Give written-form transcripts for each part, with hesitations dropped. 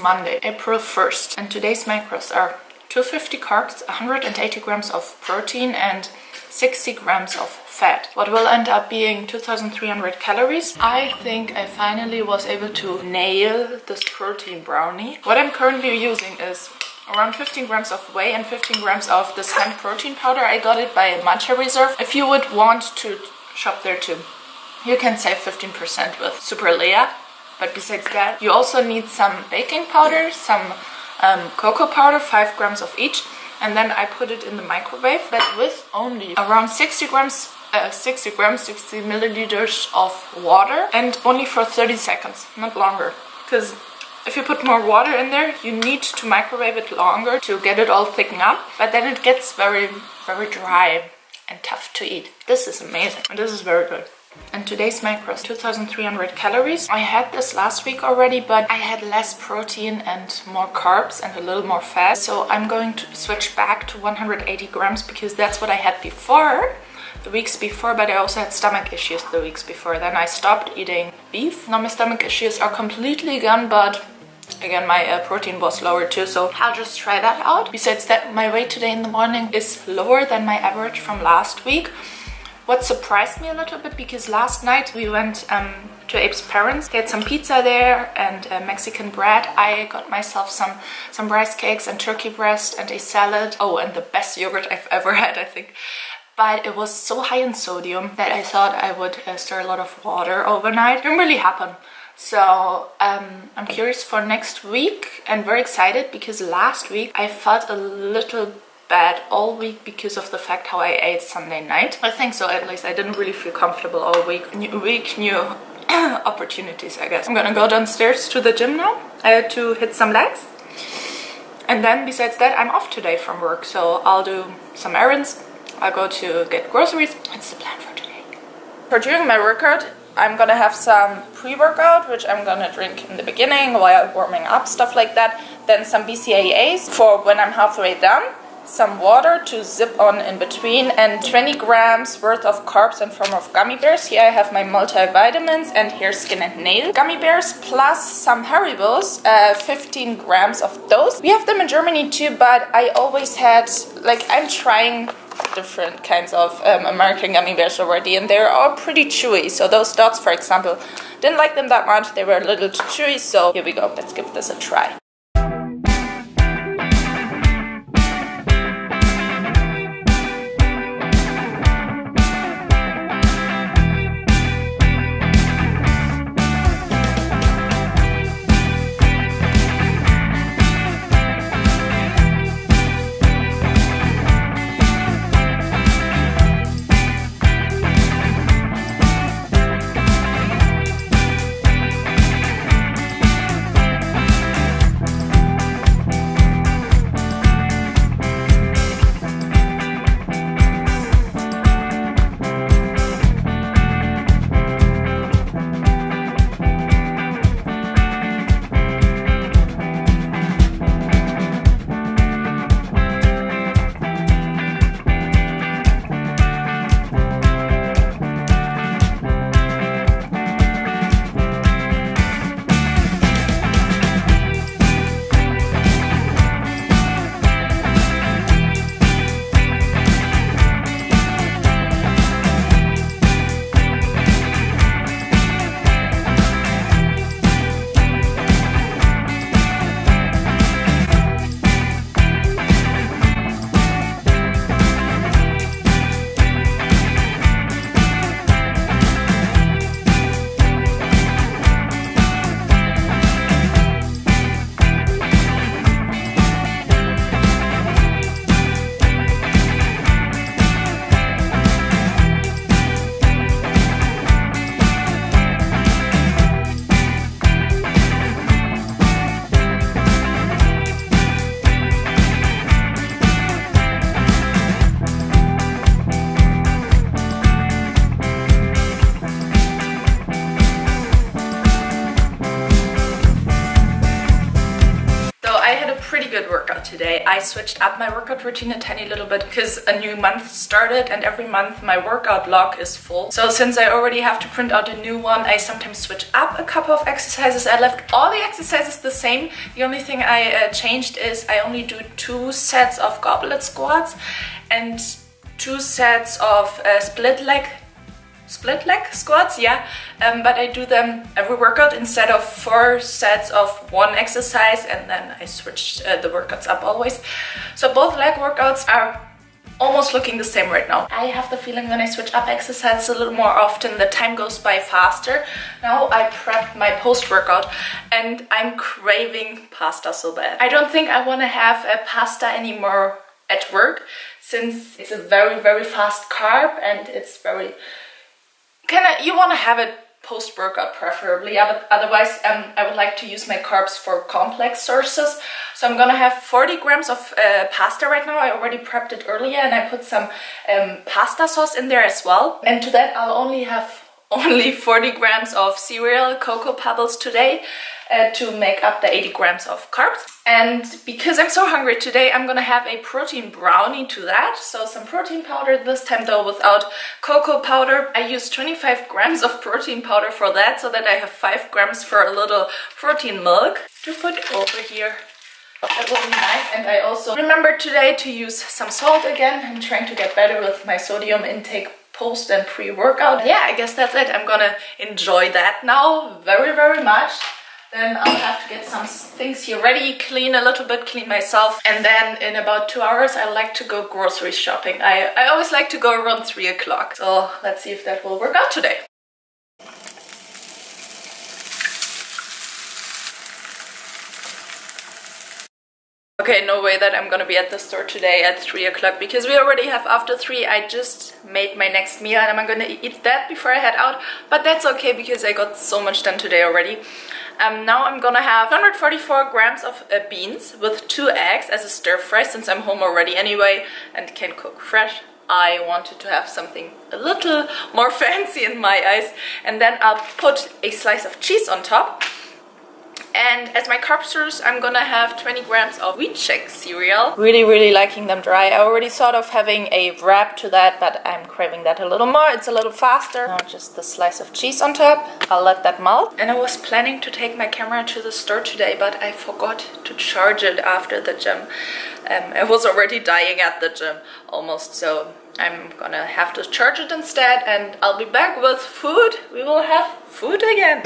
Monday, April 1st, and today's macros are 250 carbs, 180 grams of protein and 60 grams of fat. What will end up being 2,300 calories. I think I finally was able to nail this protein brownie. What I'm currently using is around 15 grams of whey and 15 grams of this hemp protein powder. I got it by Matcha Reserve. If you would want to shop there too, you can save 15% with Super Leia. But besides that, you also need some baking powder, some cocoa powder, 5 grams of each. And then I put it in the microwave, but with only around 60 milliliters of water, and only for 30 seconds, not longer. Because if you put more water in there, you need to microwave it longer to get it all thickened up. But then it gets very, very dry and tough to eat. This is amazing, and this is very good. And today's macros, 2,300 calories. I had this last week already, but I had less protein and more carbs and a little more fat. So I'm going to switch back to 180 grams because that's what I had before, the weeks before, but I also had stomach issues the weeks before. Then I stopped eating beef. Now my stomach issues are completely gone, but again, my protein was lower too, so I'll just try that out. Besides that, my weight today in the morning is lower than my average from last week. What surprised me a little bit, because last night we went to Abe's parents. They had some pizza there and Mexican bread. I got myself some rice cakes and turkey breast and a salad. Oh, and the best yogurt I've ever had, I think. But it was so high in sodium that I thought I would stir a lot of water overnight. It didn't really happen. So I'm curious for next week and very excited, because last week I felt a little bad all week because of the fact how I ate Sunday night. I think so, at least. I didn't really feel comfortable all week. New opportunities, I guess. I'm gonna go downstairs to the gym now to hit some legs. And then besides that, I'm off today from work, so I'll do some errands. I'll go to get groceries. That's the plan for today. For during my workout, I'm gonna have some pre-workout, which I'm gonna drink in the beginning while warming up, stuff like that. Then some BCAAs for when I'm halfway done. Some water to sip on in between, and 20 grams worth of carbs in form of gummy bears. Here I have my multivitamins and hair, skin and nail gummy bears, plus some Haribos, 15 grams of those. We have them in Germany too, but I always had, like, I'm trying different kinds of American gummy bears already, and they're all pretty chewy. So those dots, for example, didn't like them that much. They were a little too chewy, so here we go. Let's give this a try. workout today. I switched up my workout routine a tiny little bit because a new month started and every month my workout log is full. So since I already have to print out a new one, I sometimes switch up a couple of exercises. I left all the exercises the same. The only thing I changed is I only do 2 sets of goblet squats and 2 sets of split leg squats, yeah, but I do them every workout instead of 4 sets of 1 exercise, and then I switched the workouts up always. So both leg workouts are almost looking the same right now. I have the feeling when I switch up exercises a little more often, the time goes by faster. Now I prepped my post-workout and I'm craving pasta so bad. I don't think I want to have a pasta anymore at work, since it's a very, very fast carb and it's very you want to have it post-workout preferably, yeah, but otherwise I would like to use my carbs for complex sources. So I'm gonna have 40 grams of pasta right now. I already prepped it earlier and I put some pasta sauce in there as well. And to that I'll only have 40 grams of cereal, cocoa pebbles today to make up the 80 grams of carbs. And because I'm so hungry today, I'm gonna have a protein brownie to that. So some protein powder, this time though without cocoa powder. I use 25 grams of protein powder for that, so that I have 5 grams for a little protein milk to put over here. That will be nice. And I also remembered today to use some salt again. I'm trying to get better with my sodium intake post and pre-workout. Yeah, I guess that's it. I'm gonna enjoy that now very, very much. Then I'll have to get some things here ready, clean a little bit, clean myself. And then in about 2 hours, I like to go grocery shopping. I always like to go around 3 o'clock. So let's see if that will work out today. Okay, no way that I'm gonna be at the store today at 3 o'clock because we already have after 3. I just made my next meal and I'm gonna eat that before I head out. But that's okay because I got so much done today already. Now I'm gonna have 144 grams of beans with 2 eggs as a stir fry, since I'm home already anyway and can cook fresh. I wanted to have something a little more fancy in my eyes. And then I'll put a slice of cheese on top. And as my carb source, I'm gonna have 20 grams of wheat check cereal. Really, really liking them dry. I already thought of having a wrap to that, but I'm craving that a little more. It's a little faster. Now just the slice of cheese on top. I'll let that melt. And I was planning to take my camera to the store today, but I forgot to charge it after the gym. I was already dying at the gym almost, so I'm gonna have to charge it instead, and I'll be back with food. We will have food again.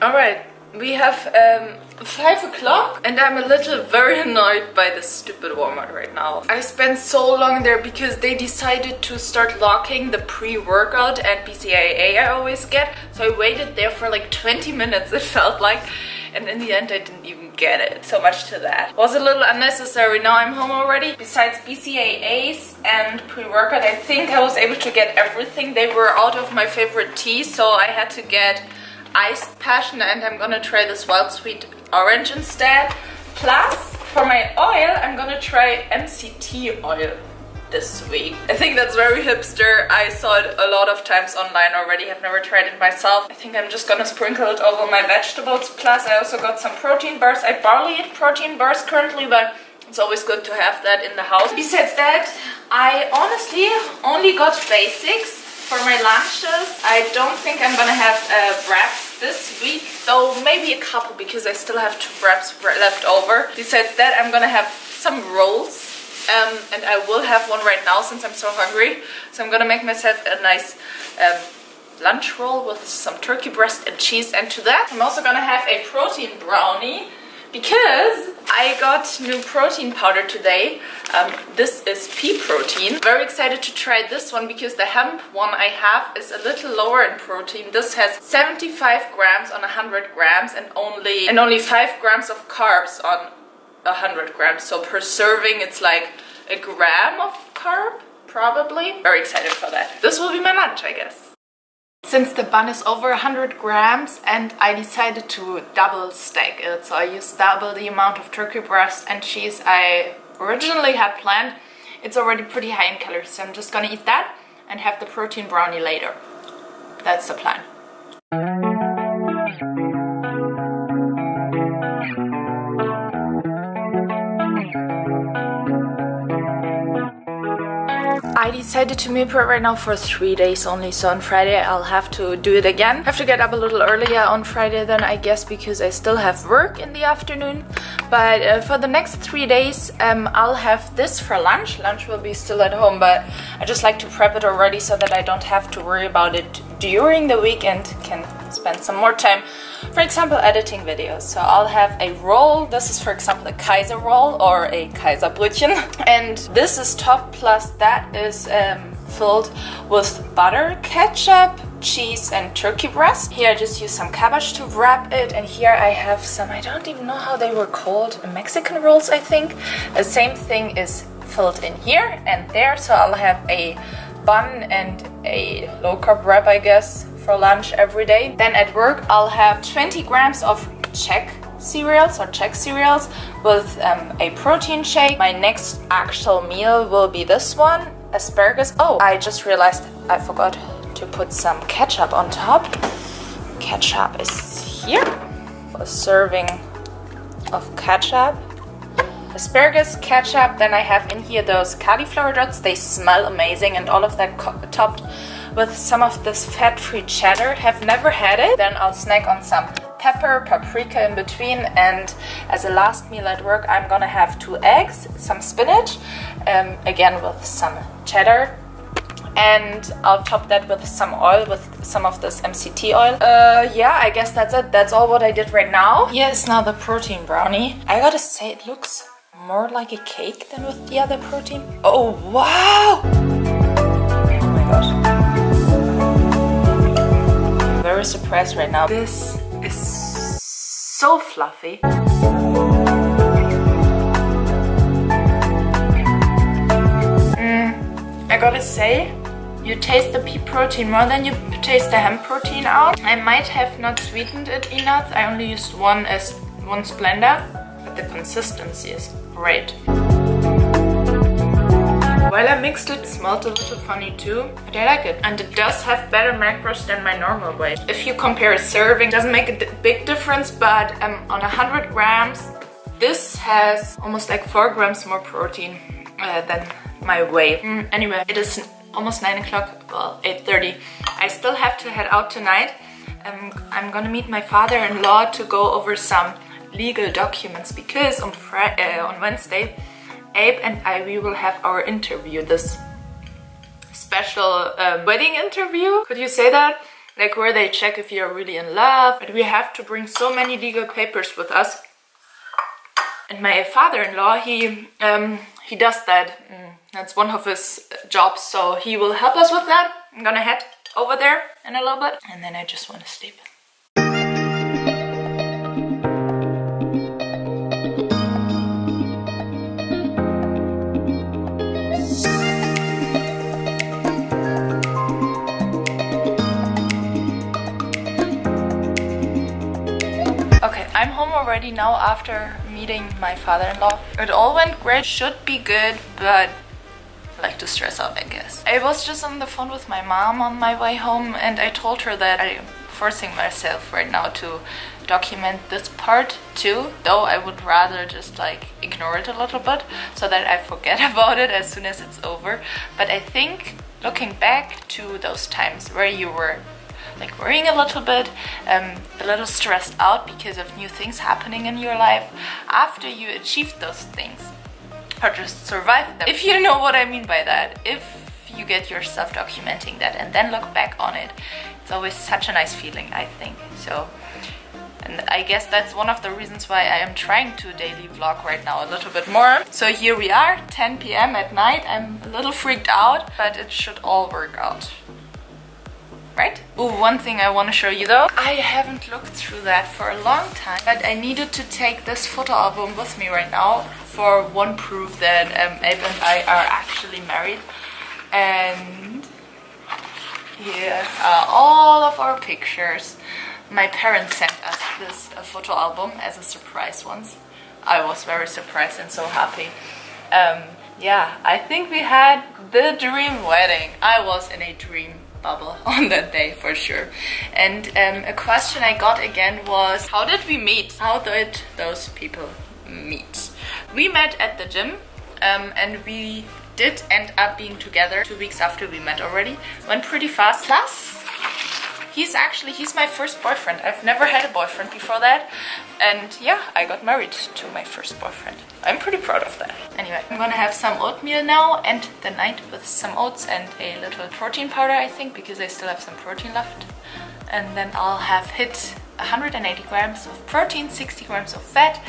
Alright, we have 5 o'clock and I'm a little very annoyed by this stupid Walmart right now. I spent so long there because they decided to start locking the pre-workout and BCAA I always get. So I waited there for like 20 minutes, it felt like. And in the end I didn't even get it. So much to that. It was a little unnecessary. Now I'm home already. Besides BCAAs and pre-workout, I think I was able to get everything. They were out of my favorite tea, so I had to get iced passion, and I'm gonna try this wild sweet orange instead. Plus, for my oil, I'm gonna try MCT oil this week. I think that's very hipster. I saw it a lot of times online already. I've never tried it myself. I think I'm just gonna sprinkle it over my vegetables. Plus, I also got some protein bars. I barely eat protein bars currently, but it's always good to have that in the house. Besides that, I honestly only got basics. For my lunches, I don't think I'm gonna have wraps this week, though maybe a couple because I still have 2 wraps left over. Besides that, I'm gonna have some rolls, and I will have one right now since I'm so hungry. So I'm gonna make myself a nice lunch roll with some turkey breast and cheese, and to that I'm also gonna have a protein brownie because I got new protein powder today. This is pea protein. Very excited to try this one because the hemp one I have is a little lower in protein. This has 75 grams on 100 grams and only 5 grams of carbs on 100 grams. So per serving it's like a gram of carb, probably. Very excited for that. This will be my lunch, I guess. Since the bun is over 100 grams and I decided to double stack it, so I used double the amount of turkey breast and cheese I originally had planned. It's already pretty high in calories, so I'm just gonna eat that and have the protein brownie later. that's the plan. I decided to meal prep right now for 3 days only, so on Friday I'll have to do it again. I have to get up a little earlier on Friday then, I guess, because I still have work in the afternoon. But for the next 3 days I'll have this for lunch. Lunch will be still at home, but I just like to prep it already so that I don't have to worry about it during the week and can spend some more time, for example, editing videos. So I'll have a roll. This is, for example, a Kaiser roll or a Kaiserbrötchen. And this is topped, plus that is filled with butter, ketchup, cheese and turkey breast. Here I just use some cabbage to wrap it, and here I have some, I don't even know how they were called, Mexican rolls, I think. The same thing is filled in here and there, so I'll have a bun and a low-carb wrap, I guess, for lunch every day. Then at work I'll have 20 grams of Czech cereals with a protein shake. My next actual meal will be this one, asparagus. Oh, I just realized I forgot to put some ketchup on top. Ketchup is here. A serving of ketchup. Asparagus, ketchup, then I have in here those cauliflower dots. They smell amazing, and all of that topped with some of this fat-free cheddar. Have never had it. Then I'll snack on some pepper, paprika in between, and as a last meal at work I'm gonna have 2 eggs, some spinach, again with some cheddar, and I'll top that with some oil, with some of this MCT oil. Yeah, I guess that's it. That's all what I did right now. Here is now the protein brownie. I gotta say, it looks more like a cake than with the other protein. Oh, wow! Oh my gosh. Very surprised right now. This is so fluffy. I gotta say, you taste the pea protein more than you taste the hemp protein out. I might have not sweetened it enough. I only used one Splenda, but the consistency is great. While I mixed it, it smelled a little funny too, but I like it. And it does have better macros than my normal way. If you compare a serving, it doesn't make a big difference, but on 100 grams, this has almost like 4 grams more protein than my whey. Anyway, it is almost 9 o'clock, well, 8:30. I still have to head out tonight. I'm gonna meet my father-in-law to go over some legal documents, because on Wednesday, Abe and we will have our interview, this special wedding interview. Could you say that? Like where they check if you're really in love. But we have to bring so many legal papers with us. And my father-in-law, he does that. That's one of his jobs, so he will help us with that. I'm gonna head over there in a little bit, and then I just want to sleep. Okay, I'm home already now after meeting my father-in-law. It all went great, should be good, but I like to stress out, I guess. I was just on the phone with my mom on my way home, and I told her that I'm forcing myself right now to document this part too, though I would rather just like ignore it a little bit so that I forget about it as soon as it's over. But I think looking back to those times where you were like worrying a little bit, a little stressed out because of new things happening in your life, after you achieved those things or just survived them, if you know what I mean by that, if you get yourself documenting that and then look back on it, it's always such a nice feeling, I think. So, and I guess that's one of the reasons why I am trying to daily vlog right now a little bit more. So here we are, 10 p.m. at night. I'm a little freaked out, but it should all work out. Right? Ooh, one thing I want to show you though. I haven't looked through that for a long time, but I needed to take this photo album with me right now for one proof that Abe and I are actually married. And here are all of our pictures. My parents sent us this photo album as a surprise once. I was very surprised and so happy. Yeah, I think we had the dream wedding. I was in a dream bubble on that day for sure. And a question I got again was, how did we meet? How did those people meet? We met at the gym and we did end up being together 2 weeks after we met already. Went pretty fast. Plus, he's my first boyfriend. I've never had a boyfriend before that. And yeah, I got married to my first boyfriend. I'm pretty proud of that. Anyway, I'm gonna have some oatmeal now and the night with some oats and a little protein powder, I think, because I still have some protein left. And then I'll have hit 180 grams of protein, 60 grams of fat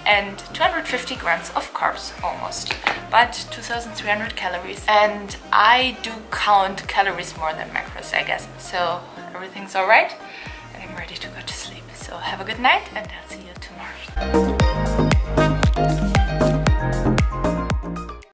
and 250 grams of carbs almost, but 2,300 calories. And I do count calories more than macros, I guess. So everything's alright and I'm ready to go to sleep. So have a good night and I'll see you tomorrow.